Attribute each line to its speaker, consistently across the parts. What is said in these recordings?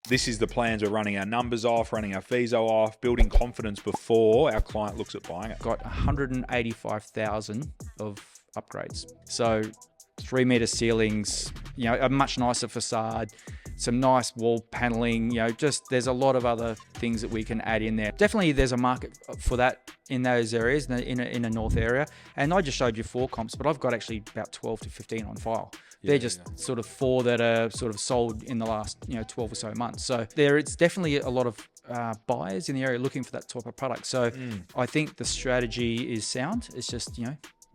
Speaker 1: This is the plans. We're running our numbers off, running our FISO off, building confidence before our client looks at buying it.
Speaker 2: Got 185,000 of upgrades. So 3-meter ceilings, a much nicer facade, some nice wall paneling, just there's a lot of other things that we can add in there. Definitely there's a market for that in those areas, in a north area. And I just showed you 4 comps, but I've got actually about 12 to 15 on file. They're just sort of 4 that are sort of sold in the last 12 or so months. So it's definitely a lot of buyers in the area looking for that type of product. So I think the strategy is sound. It's just,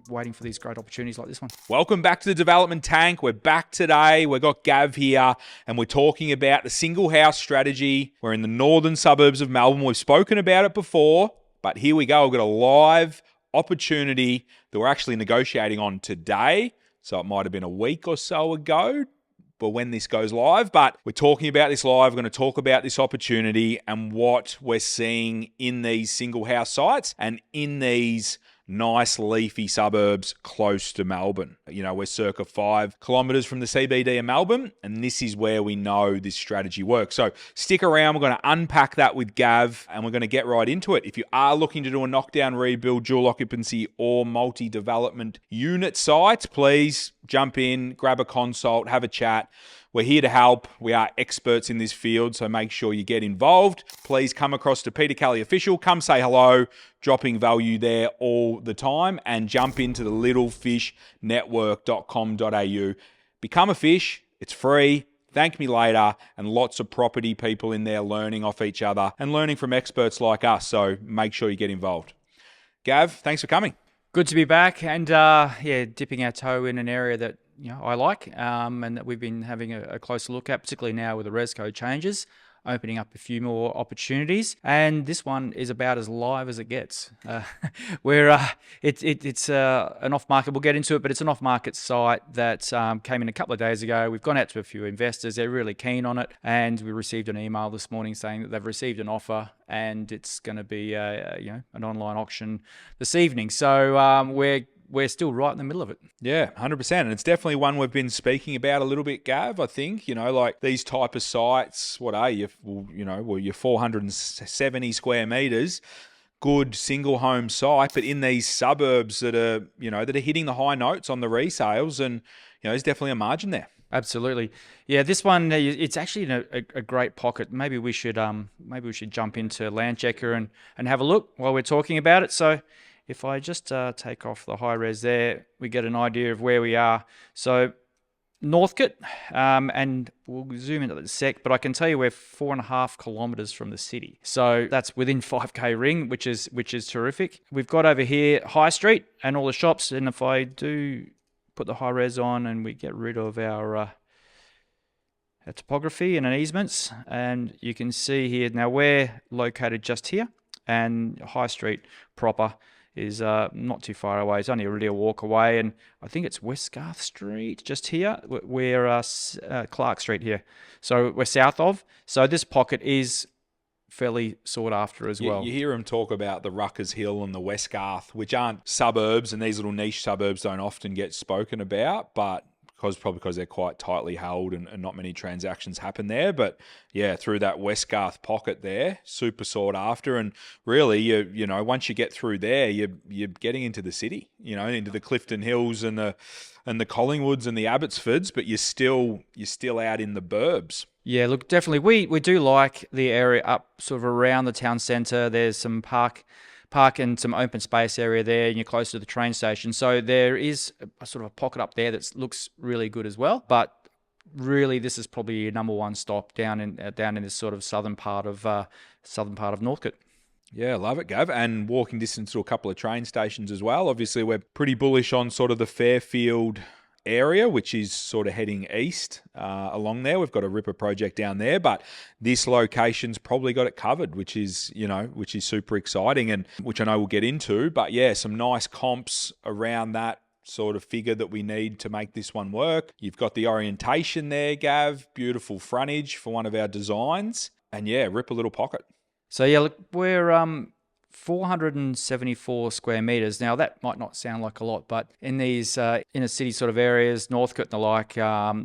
Speaker 2: waiting for these great opportunities like this one.
Speaker 1: Welcome back to the Development Tank. We're back today. We've got Gav here, and we're talking about the single house strategy. We're in the northern suburbs of Melbourne. We've spoken about it before, but here we go. We've got a live opportunity that we're actually negotiating on today. So it might have been a week or so ago, but when this goes live, but we're talking about this live. We're going to talk about this opportunity and what we're seeing in these single house sites and in these nice leafy suburbs close to Melbourne. We're circa 5 kilometres from the CBD of Melbourne, and this is where we know this strategy works. So stick around. We're going to unpack that with Gav, and we're going to get right into it. If you are looking to do a knockdown rebuild, dual occupancy, or multi-development unit site, please jump in, grab a consult, have a chat. We're here to help. We are experts in this field, so make sure you get involved. Please come across to Peter Kelly Official. Come say hello, dropping value there all the time, and jump into the littlefishnetwork.com.au. Become a fish. It's free. Thank me later, and lots of property people in there learning off each other and learning from experts like us, so make sure you get involved. Gav, thanks for coming.
Speaker 2: Good to be back, and dipping our toe in an area that I like, and that we've been having a closer look at, particularly now with the ResCode changes, opening up a few more opportunities. And this one is about as live as it gets. It's an off-market, we'll get into it, but it's an off-market site that came in a couple of days ago. We've gone out to a few investors. They're really keen on it. And we received an email this morning saying that they've received an offer, and it's going to be an online auction this evening. So we're still right in the middle of it.
Speaker 1: Yeah, 100%. And it's definitely one we've been speaking about a little bit, Gav, I think. Like these type of sites, what are you? You're 470 square metres, good single home site, but in these suburbs that are hitting the high notes on the resales, and, there's definitely a margin there.
Speaker 2: Absolutely. Yeah, this one, it's actually in a great pocket. Maybe we should jump into Land Checker and have a look while we're talking about it. So if I just take off the high res there, we get an idea of where we are. So Northcote, and we'll zoom into that in a sec, but I can tell you we're 4.5 kilometres from the city. So that's within 5K ring, which is terrific. We've got over here High Street and all the shops. And if I do put the high res on and we get rid of our topography and easements, and you can see here, now we're located just here, and High Street proper is not too far away. It's only really a walk away, and I think it's West Garth Street just here. We're Clark Street here, so we're south of. So this pocket is fairly sought after as well.
Speaker 1: You hear them talk about the Ruckers Hill and the West Garth, which aren't suburbs, and these little niche suburbs don't often get spoken about, but probably because they're quite tightly held and not many transactions happen there. But yeah, through that West Garth pocket there, super sought after. And really, once you get through there, you're getting into the city, into the Clifton Hills and the Collingwoods and the Abbotsfords, but you're still out in the burbs.
Speaker 2: Yeah, look, definitely. We do like the area up sort of around the town centre. There's some park and some open space area there, and you're close to the train station. So there is a sort of a pocket up there that looks really good as well. But really, this is probably your number one stop down in this sort of southern part of Northcote.
Speaker 1: Yeah, love it, Gav. And walking distance to a couple of train stations as well. Obviously, we're pretty bullish on sort of the Fairfield area, which is sort of heading east along there. We've got a ripper project down there, but this location's probably got it covered, which is super exciting, and which I know we'll get into. But yeah, some nice comps around that sort of figure that we need to make this one work. You've got the orientation there, Gav, beautiful frontage for one of our designs, and yeah, rip a little pocket.
Speaker 2: So yeah, look, we're 474 square meters. Now that might not sound like a lot, but in these inner city sort of areas, Northcote and the like,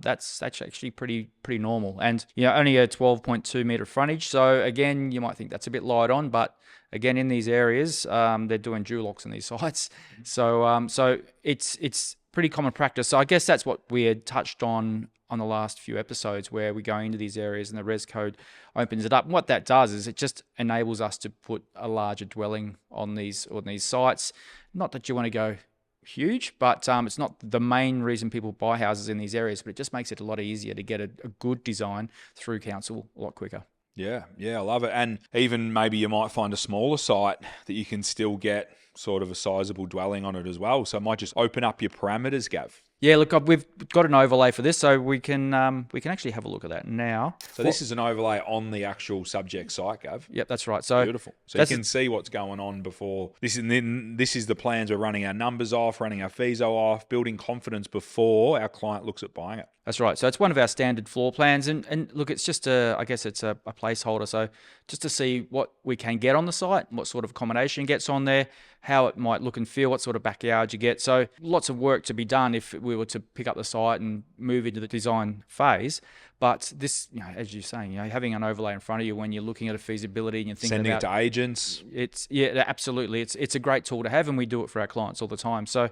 Speaker 2: that's actually pretty normal. And only a 12.2 meter frontage. So again, you might think that's a bit light on, but again, in these areas, they're doing dual-locks on these sites. So it's pretty common practice. So I guess that's what we had touched on the last few episodes, where we go into these areas and the ResCode opens it up. And what that does is it just enables us to put a larger dwelling on these sites. Not that you want to go huge, but it's not the main reason people buy houses in these areas, but it just makes it a lot easier to get a good design through council a lot quicker.
Speaker 1: Yeah, I love it. And even maybe you might find a smaller site that you can still get sort of a sizable dwelling on it as well. So it might just open up your parameters, Gav.
Speaker 2: Yeah, look, we've got an overlay for this, so we can actually have a look at that now.
Speaker 1: So this is an overlay on the actual subject site, Gav.
Speaker 2: Yep, that's right. So
Speaker 1: beautiful. So you can see what's going on before. This is the plans. We're running our numbers off, running our FISO off, building confidence before our client looks at buying it.
Speaker 2: That's right. So it's one of our standard floor plans, and look, it's just I guess it's a placeholder. So just to see what we can get on the site, what sort of accommodation gets on there, how it might look and feel, what sort of backyard you get. So lots of work to be done if we were to pick up the site and move into the design phase. But this, as you're saying, having an overlay in front of you when you're looking at a feasibility and you're thinking
Speaker 1: sending
Speaker 2: about
Speaker 1: it to agents.
Speaker 2: Absolutely. It's a great tool to have, and we do it for our clients all the time. So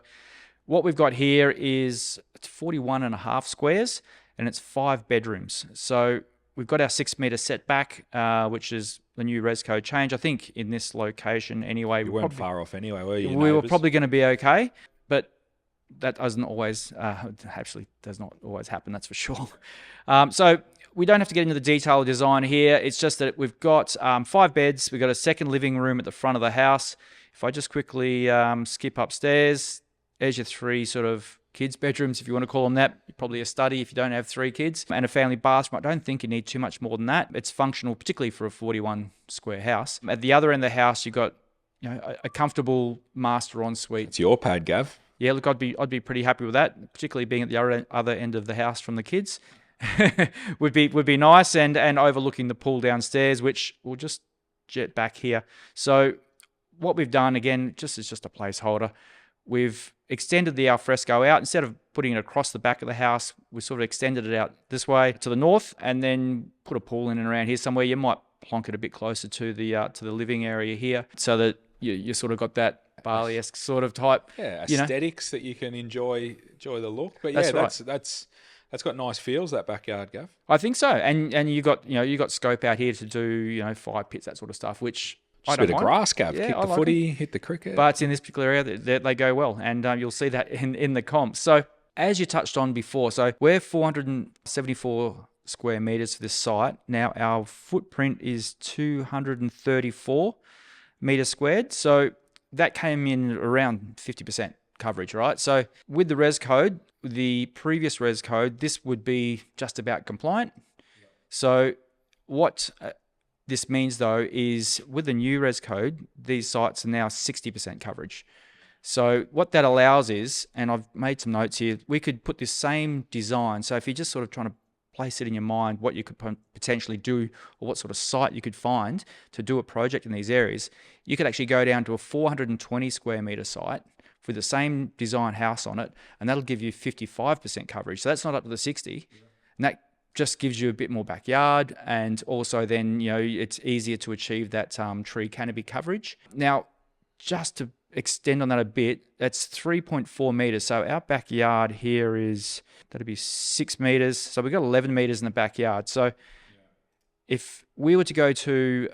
Speaker 2: what we've got here is it's 41 and a half squares, and it's 5 bedrooms. So we've got our 6 meter setback, which is the new ResCode change. I think in this location anyway.
Speaker 1: You weren't far off anyway, were you?
Speaker 2: We were probably going to be okay, but that doesn't always, actually does not always happen, that's for sure. So we don't have to get into the detailed design here. It's just that we've got 5 beds. We've got a second living room at the front of the house. If I just quickly skip upstairs, there's your 3 sort of kids' bedrooms, if you want to call them that. Probably a study if you don't have 3 kids, and a family bathroom. I don't think you need too much more than that. It's functional, particularly for a 41 square house. At the other end of the house, you've got a comfortable master ensuite.
Speaker 1: It's your pad, Gav.
Speaker 2: Yeah, look, I'd be pretty happy with that, particularly being at the other end of the house from the kids. would be nice, and overlooking the pool downstairs, which we'll just jet back here. So what we've done, again, it's just a placeholder. We've extended the alfresco out. Instead of putting it across the back of the house, we sort of extended it out this way to the north, and then put a pool in and around here somewhere. You might plonk it a bit closer to the living area here, so that you sort of got that Bali-esque sort of type.
Speaker 1: Yeah, aesthetics that you can enjoy the look. But yeah, that's got nice feels, that backyard, Gav.
Speaker 2: I think so. And you got scope out here to do 5 pits, that sort of stuff, which
Speaker 1: Just a bit of grass, Gav. Kick the footy, hit the cricket.
Speaker 2: But in this particular area, they go well, and you'll see that in the comps. So as you touched on before, so we're 474 square meters for this site. Now our footprint is 234 meters squared. So that came in around 50% coverage, right? So with the ResCode, the previous ResCode, this would be just about compliant. So what this means, though, is with the new ResCode, these sites are now 60% coverage. So what that allows is, and I've made some notes here, we could put this same design. So if you're just sort of trying to place it in your mind, what you could potentially do, or what sort of site you could find to do a project in these areas, you could actually go down to a 420 square meter site with the same design house on it, and that'll give you 55% coverage. So that's not up to the 60, and that just gives you a bit more backyard, and also then it's easier to achieve that tree canopy coverage. Now, just to extend on that a bit, that's 3.4 meters. So our backyard here that'd be 6 meters. So we've got 11 meters in the backyard. So if we were to go to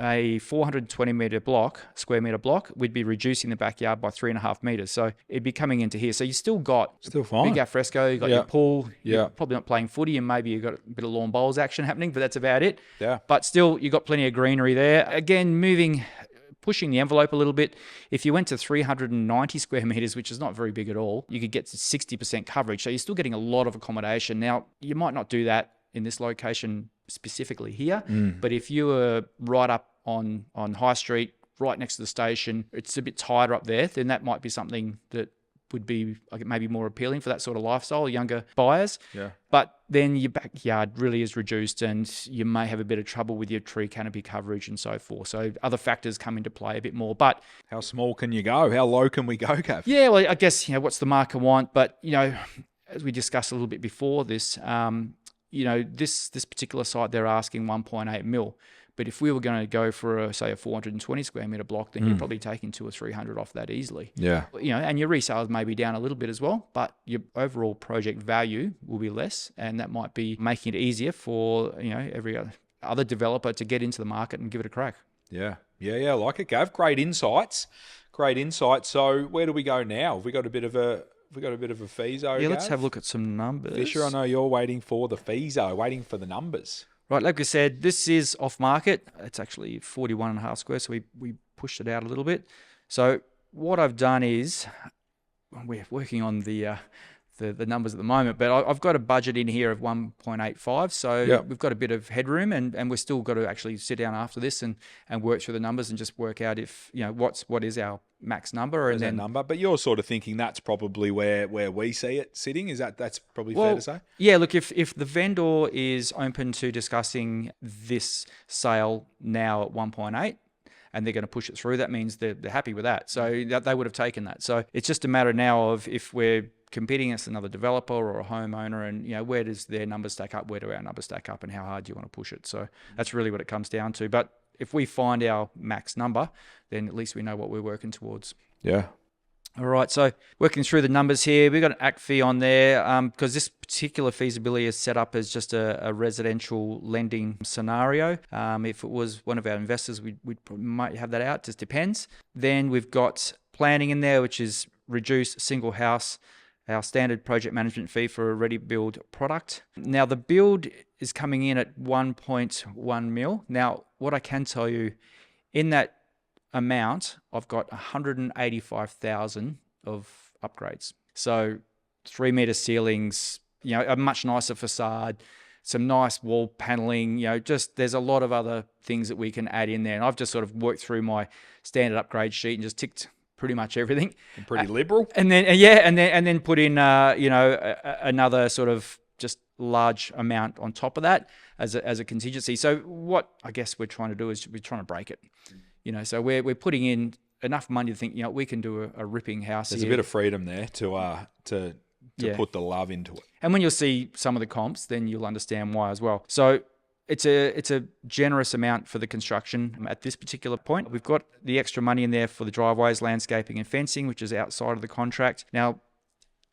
Speaker 2: a 420 square meter block, we'd be reducing the backyard by 3.5 meters. So it'd be coming into here. So you still
Speaker 1: fine.
Speaker 2: Big alfresco, you got your pool.
Speaker 1: Yeah.
Speaker 2: You're probably not playing footy, and maybe you've got a bit of lawn bowls action happening, but that's about it.
Speaker 1: Yeah.
Speaker 2: But still, you've got plenty of greenery there. Again, pushing the envelope a little bit. If you went to 390 square meters, which is not very big at all, you could get to 60% coverage. So you're still getting a lot of accommodation. Now, you might not do that in this location specifically here, but if you were right up on High Street, right next to the station, it's a bit tighter up there, then that might be something that would be maybe more appealing for that sort of lifestyle, younger buyers.
Speaker 1: Yeah.
Speaker 2: But then your backyard really is reduced and you may have a bit of trouble with your tree canopy coverage and so forth. So other factors come into play a bit more. But
Speaker 1: how small can you go? How low can we go, Gav?
Speaker 2: Yeah, well, I guess, what's the market want? But, as we discussed a little bit before this, this particular site, they're asking 1.8 mil. But if we were going to go for a 420 square meter block, then you're probably taking 200 or 300 off that easily.
Speaker 1: Yeah.
Speaker 2: And your resales may be down a little bit as well, but your overall project value will be less, and that might be making it easier for every other developer to get into the market and give it a crack.
Speaker 1: Yeah. I like it, Gav. Great insights. So where do we go now? Have we got a bit of a FISO?
Speaker 2: Yeah, let's have a look at some numbers.
Speaker 1: Fisher, I know you're waiting for the FISO, waiting for the numbers.
Speaker 2: Right, like I said, this is off market. It's actually 41.5 squares, so we pushed it out a little bit. So what I've done is, we're working on the numbers at the moment, but I've got a budget in here of 1.85. So we've got a bit of headroom, and we've still got to actually sit down after this and work through the numbers and just work out if what is our max number and then
Speaker 1: number. But you're sort of thinking that's probably where we see it sitting. That's probably fair to say?
Speaker 2: Yeah, look, if the vendor is open to discussing this sale now at 1.8 and they're going to push it through, that means they're happy with that. So they would have taken that. So it's just a matter now of if we're competing against another developer or a homeowner, and where does their numbers stack up, where do our numbers stack up, and how hard do you want to push it. So that's really what it comes down to. But if we find our max number, then at least we know what we're working towards.
Speaker 1: Yeah.
Speaker 2: All right, so working through the numbers here, we've got an ACT fee on there because this particular feasibility is set up as just a residential lending scenario. If it was one of our investors, we might have that out, just depends. Then we've got planning in there, which is reduced single house, our standard project management fee for a ready build product. Now the build is coming in at 1.1 mil. Now what I can tell you, in that amount, I've got 185,000 of upgrades. So 3 meter ceilings, a much nicer facade, some nice wall paneling, just there's a lot of other things that we can add in there. And I've just sort of worked through my standard upgrade sheet and just ticked pretty much everything.
Speaker 1: And pretty liberal.
Speaker 2: And then put in another sort of just large amount on top of that as a contingency. So what I guess we're trying to do is we're trying to break it. So we're putting in enough money to think, we can do a ripping house.
Speaker 1: There's a bit of freedom there to put the love into it.
Speaker 2: And when you'll see some of the comps, then you'll understand why as well. So it's a generous amount for the construction at this particular point. We've got the extra money in there for the driveways, landscaping and fencing, which is outside of the contract. Now,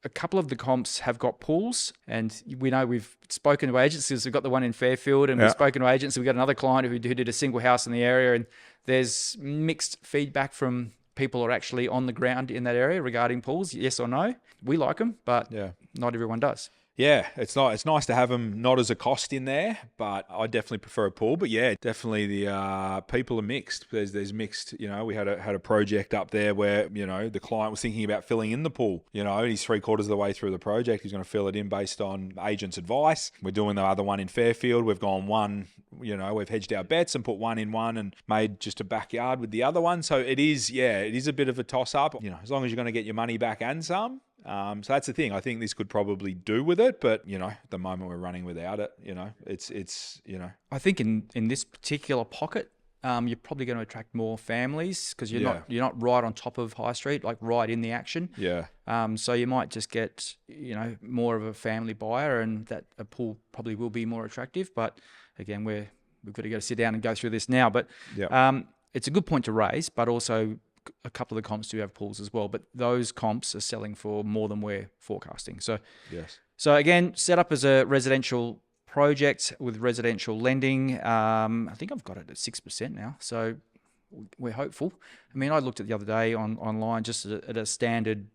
Speaker 2: a couple of the comps have got pools, and we know we've spoken to agencies. We've got the one in Fairfield, and we've spoken to agents. We've got another client who did a single house in the area, and there's mixed feedback from people who are actually on the ground in that area regarding pools, yes or no. We like them, but not everyone does.
Speaker 1: Yeah, it's nice to have them not as a cost in there, but I definitely prefer a pool. But yeah, definitely the people are mixed. There's mixed. We had a project up there where the client was thinking about filling in the pool. He's 3/4 of the way through the project. He's going to fill it in based on agent's advice. We're doing the other one in Fairfield. We've gone one. We've hedged our bets and put one in one and made just a backyard with the other one. So it is a bit of a toss up. As long as you're going to get your money back and some. So that's the thing. I think this could probably do with it, but at the moment we're running without it. It's
Speaker 2: I think in this particular pocket, you're probably going to attract more families because you're not right on top of High Street, like right in the action.
Speaker 1: Yeah.
Speaker 2: So you might just get more of a family buyer, and that a pool probably will be more attractive. But again, we've got to sit down and go through this now. But it's a good point to raise, but also a couple of the comps do have pools as well, but those comps are selling for more than we're forecasting. So,
Speaker 1: yes.
Speaker 2: So again, set up as a residential project with residential lending. I think I've got it at 6% now, so we're hopeful. I mean, I looked at the other day online just at a standard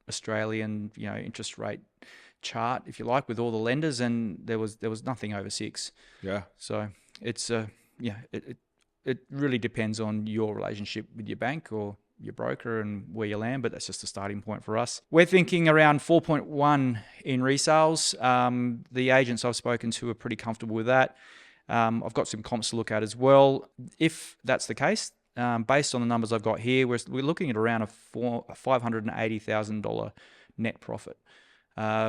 Speaker 2: Australian, interest rate chart, if you like, with all the lenders, and there was nothing over 6.
Speaker 1: Yeah.
Speaker 2: So it's it really depends on your relationship with your bank or your broker and where you land, but that's just a starting point for us. We're thinking around 4.1 in resales. The agents I've spoken to are pretty comfortable with that. I've got some comps to look at as well. If that's the case, based on the numbers I've got here, we're looking at around a $580,000 net profit,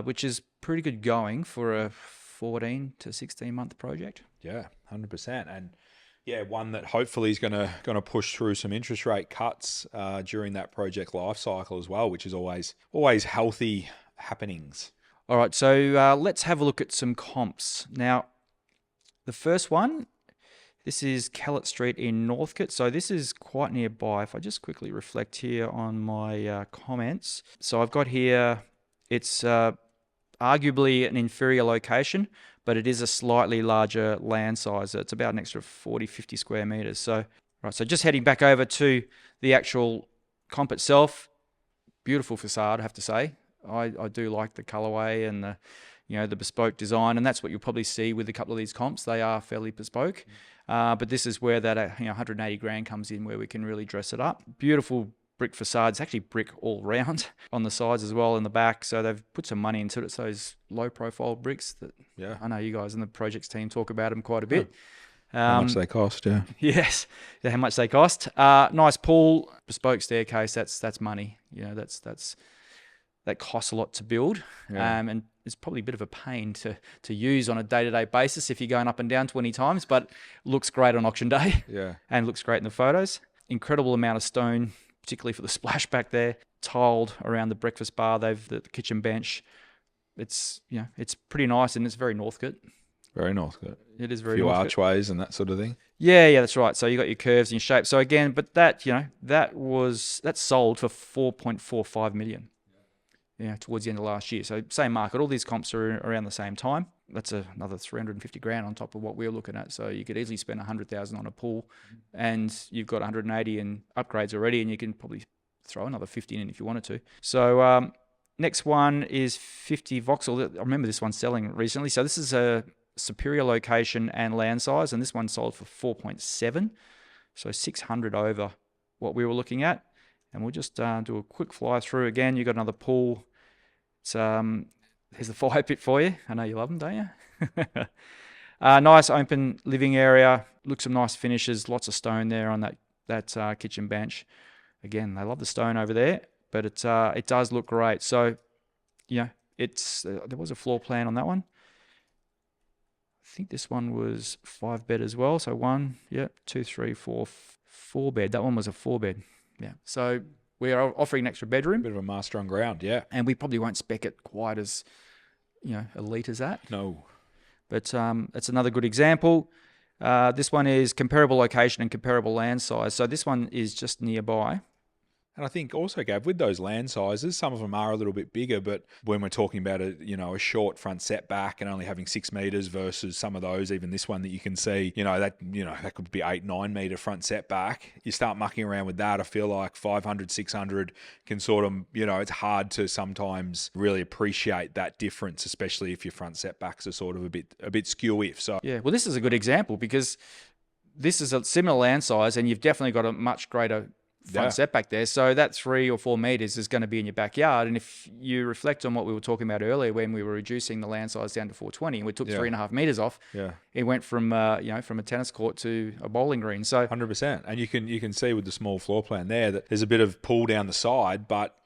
Speaker 2: which is pretty good going for a 14 to 16 month project.
Speaker 1: Yeah, 100%. And yeah, one that hopefully is going to push through some interest rate cuts during that project life cycle as well, which is always healthy happenings.
Speaker 2: All right, so let's have a look at some comps. Now, the first one, this is Kellett Street in Northcote. So this is quite nearby. If I just quickly reflect here on my comments. So I've got here, it's arguably an inferior location, but it is a slightly larger land size. It's about an extra 40, 50 square meters. So, right, so just heading back over to the actual comp itself, beautiful facade, I have to say. I do like the colorway and the bespoke design, and that's what you'll probably see with a couple of these comps. They are fairly bespoke, but this is where that 180 grand comes in, where we can really dress it up. Beautiful brick facades, actually brick all round on the sides as well in the back. So they've put some money into it. It's those low profile bricks that I know you guys in the projects team talk about them quite a bit.
Speaker 1: How much they cost, yeah.
Speaker 2: Yes, how much they cost. Nice pool, bespoke staircase. That's money. That costs a lot to build, and it's probably a bit of a pain to use on a day-to-day basis if you're going up and down 20 times, but looks great on auction day.
Speaker 1: Yeah.
Speaker 2: And looks great in the photos. Incredible amount of stone, particularly for the splash back there, tiled around the breakfast bar. The kitchen bench. It's it's pretty nice, and it's very Northcote.
Speaker 1: Very Northcote.
Speaker 2: It is very
Speaker 1: few
Speaker 2: Northcote.
Speaker 1: Archways and that sort of thing.
Speaker 2: Yeah, that's right. So you got your curves and your shapes. So again, but that's sold for 4.45 million. Yeah, towards the end of last year. So same market. All these comps are around the same time. That's another 350 grand on top of what we're looking at. So you could easily spend 100,000 on a pool, and you've got 180 in upgrades already, and you can probably throw another 50 in if you wanted to. So next one is 50 Vauxhall. I remember this one selling recently. So this is a superior location and land size, and this one sold for 4.7, so 600 over what we were looking at. And we'll just do a quick fly through again. You've got another pool. It's there's the fire pit for you. I know you love them, don't you? Nice open living area. Looks some nice finishes. Lots of stone there on that kitchen bench. Again, they love the stone over there, but it does look great. So, there was a floor plan on that one. I think this one was 5-bed as well. So 2, 3, 4, 4-bed. That one was a 4-bed. Yeah. So we are offering an extra bedroom.
Speaker 1: Bit of a master on ground, yeah.
Speaker 2: And we probably won't spec it quite as, elite as that.
Speaker 1: No.
Speaker 2: But that's another good example. This one is comparable location and comparable land size. So this one is just nearby.
Speaker 1: And I think also, Gav, with those land sizes, some of them are a little bit bigger, but when we're talking about a short front setback and only having 6 meters versus some of those, even this one that you can see, that could be 8-9 meter front setback. You start mucking around with that. I feel like 500, 600 can sort of, it's hard to sometimes really appreciate that difference, especially if your front setbacks are sort of a bit skew-if. So
Speaker 2: yeah, well, this is a good example because this is a similar land size, and you've definitely got a much greater front setback there. So that 3 or 4 meters is going to be in your backyard. And if you reflect on what we were talking about earlier, when we were reducing the land size down to 420, and we took 3.5 meters off, it went from from a tennis court to a bowling green. So
Speaker 1: 100%. And you can see with the small floor plan there that there's a bit of pull down the side, but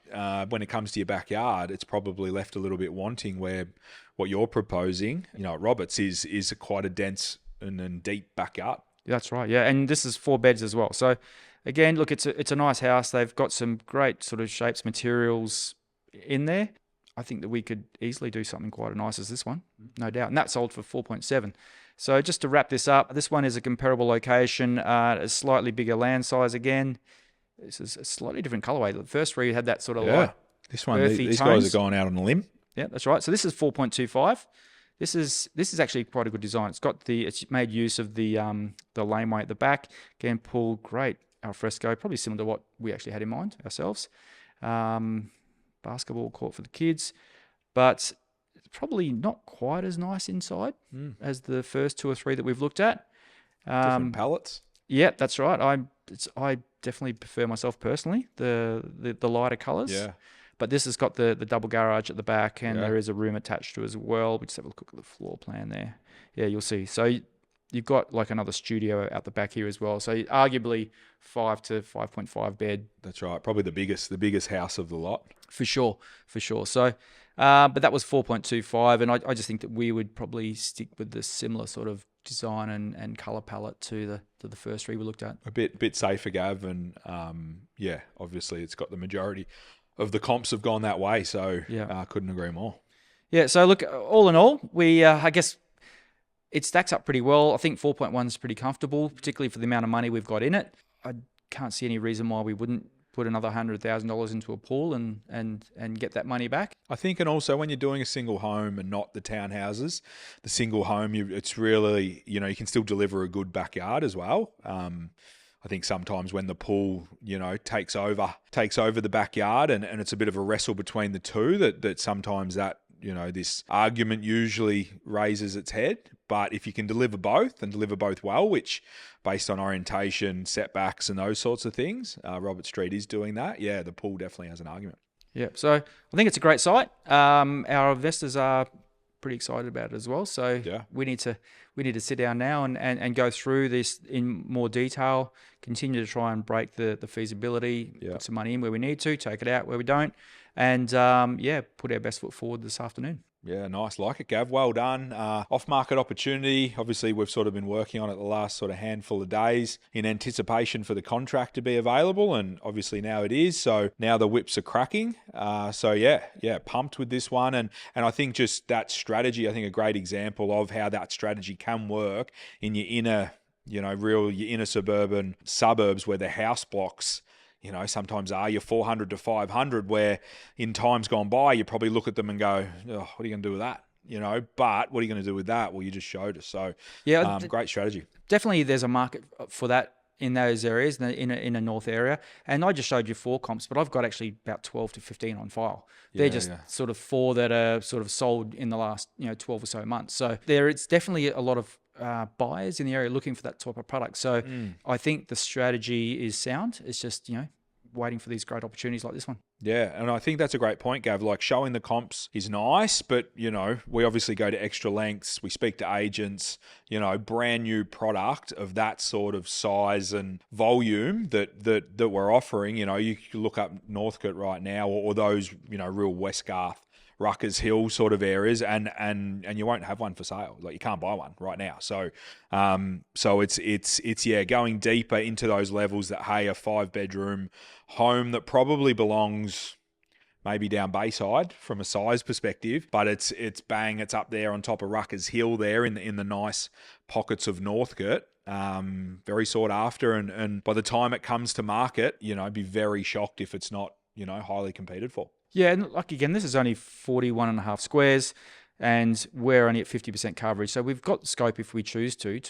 Speaker 1: when it comes to your backyard, it's probably left a little bit wanting, where what you're proposing, at Roberts, is quite a dense and deep backyard.
Speaker 2: That's right. Yeah. And this is 4 beds as well. So again, look, it's a nice house. They've got some great sort of shapes, materials in there. I think that we could easily do something quite as nice as this one, no doubt. And that sold for 4.7. So just to wrap this up, this one is a comparable location, a slightly bigger land size again. This is a slightly different colorway. The first 3 had that sort of light,
Speaker 1: this one, these guys are going out on a limb.
Speaker 2: Yeah, that's right. So this is 4.25. This is actually quite a good design. It's made use of the laneway at the back. Again, pool, great. Al fresco, probably similar to what we actually had in mind ourselves. Basketball court for the kids, but probably not quite as nice inside as the first 2 or 3 that we've looked at.
Speaker 1: Different palettes.
Speaker 2: Yeah, that's right. I definitely prefer myself personally the lighter colours.
Speaker 1: Yeah.
Speaker 2: But this has got the double garage at the back, and there is a room attached to it as well. We just have a look at the floor plan there. Yeah, you'll see. So you've got like another studio out the back here as well. So arguably 5 to 5.5 bed.
Speaker 1: That's right. Probably the biggest house of the lot.
Speaker 2: For sure. So, but that was 4.25, and I just think that we would probably stick with the similar sort of design and color palette to the first three we looked at.
Speaker 1: A bit safer, Gav, and obviously it's got the majority of the comps have gone that way. So couldn't agree more.
Speaker 2: Yeah. So look, all in all, we I guess it stacks up pretty well. I think 4.1 is pretty comfortable, particularly for the amount of money we've got in it. I can't see any reason why we wouldn't put another $100,000 into a pool and get that money back.
Speaker 1: I think, and also when you're doing a single home and not the townhouses, the single home, it's really, you can still deliver a good backyard as well. I think sometimes when the pool, takes over the backyard and it's a bit of a wrestle between the two, that sometimes that, this argument usually raises its head. But if you can deliver both and deliver both well, which based on orientation, setbacks and those sorts of things, Robert Street is doing that. Yeah, the pool definitely has an argument.
Speaker 2: Yeah, so I think it's a great site. Our investors are pretty excited about it as well. So we need to sit down now and go through this in more detail, continue to try and break the feasibility, put some money in where we need to, take it out where we don't, and put our best foot forward this afternoon.
Speaker 1: Yeah, nice. Like it, Gav. Well done. Off-market opportunity. Obviously, we've sort of been working on it the last sort of handful of days in anticipation for the contract to be available, and obviously now it is. So now the whips are cracking. Pumped with this one. And I think just that strategy, I think a great example of how that strategy can work in your inner, your inner suburban suburbs where the house blocks sometimes are your 400 to 500, where in times gone by, you probably look at them and go, oh, what are you going to do with that? But what are you going to do with that? Well, you just showed us. So great strategy.
Speaker 2: Definitely there's a market for that in those areas, in a north area. And I just showed you 4 comps, but I've got actually about 12 to 15 on file. They're just sort of 4 that are sort of sold in the last 12 or so months. So it's definitely a lot of buyers in the area looking for that type of product. So I think the strategy is sound. It's just, waiting for these great opportunities like this one.
Speaker 1: Yeah, and I think that's a great point, Gav. Like showing the comps is nice, but, we obviously go to extra lengths. We speak to agents, brand new product of that sort of size and volume that we're offering. You can look up Northcote right now or those, real Westgarth, Ruckers Hill sort of areas, and you won't have one for sale. Like you can't buy one right now. So it's going deeper into those levels that, hey, a 5-bedroom home that probably belongs maybe down Bayside from a size perspective, but it's up there on top of Ruckers Hill there in the nice pockets of Northcote. Very sought after, and by the time it comes to market, I'd be very shocked if it's not, highly competed for.
Speaker 2: Yeah, and like again, this is only 41.5 squares, and we're only at 50% coverage. So we've got scope if we choose to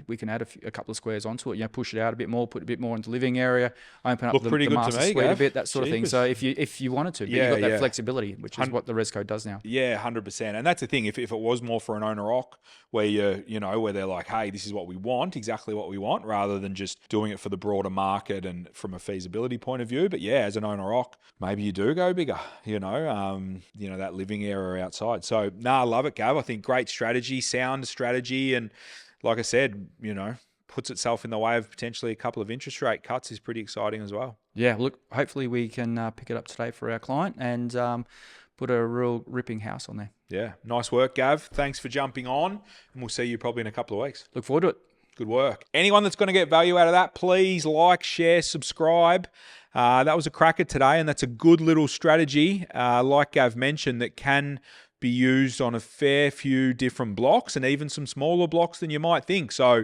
Speaker 2: we can add a couple of squares onto it, push it out a bit more, put a bit more into the living area, open up the master suite a bit, that sort of thing. So if you wanted to, but you've got that flexibility, which is what the ResCode does now.
Speaker 1: Yeah, 100%. And that's the thing. If it was more for an owner-occ, where where they're like, hey, this is what we want, exactly what we want, rather than just doing it for the broader market and from a feasibility point of view. But yeah, as an owner-occ, maybe you do go bigger, that living area outside. So I love it, Gav. I think great strategy, sound strategy, and like I said, puts itself in the way of potentially a couple of interest rate cuts is pretty exciting as well.
Speaker 2: Yeah, look, hopefully we can pick it up today for our client and put a real ripping house on there.
Speaker 1: Yeah, nice work, Gav. Thanks for jumping on, and we'll see you probably in a couple of weeks.
Speaker 2: Look forward to it.
Speaker 1: Good work. Anyone that's going to get value out of that, please like, share, subscribe. That was a cracker today, and that's a good little strategy, like Gav mentioned, that can be used on a fair few different blocks and even some smaller blocks than you might think. So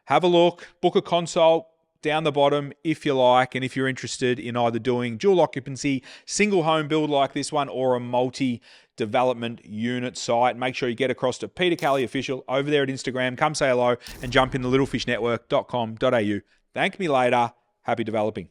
Speaker 1: have a look, book a consult down the bottom if you like, and if you're interested in either doing dual occupancy, single home build like this one, or a multi-development unit site, make sure you get across to Peter Kelly Official over there at Instagram. Come say hello and jump in the littlefishnetwork.com.au. Thank me later. Happy developing.